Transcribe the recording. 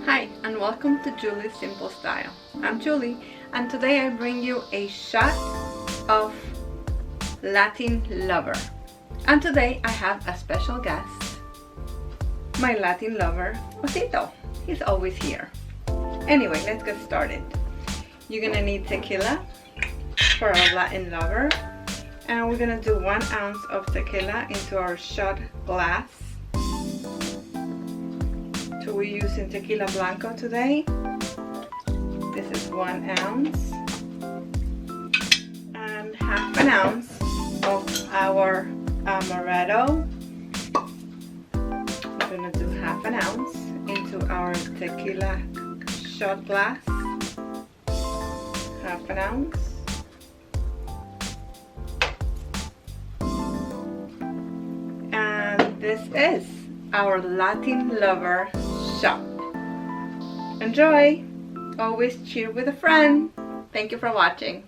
Hi and welcome to Julie's Simple Style. I'm Julie and today I bring you a shot of Latin lover. And today I have a special guest, my Latin lover, Osito. He's always here. Anyway, let's get started. You're gonna need tequila for our Latin lover. And we're gonna do 1 ounce of tequila into our shot glass. So we're using tequila blanco today. This is 1 ounce. And half an ounce of our amaretto. We're gonna do half an ounce into our tequila shot glass. Half an ounce. And this is our Latin lover shot. Enjoy! Always cheer with a friend. Thank you for watching.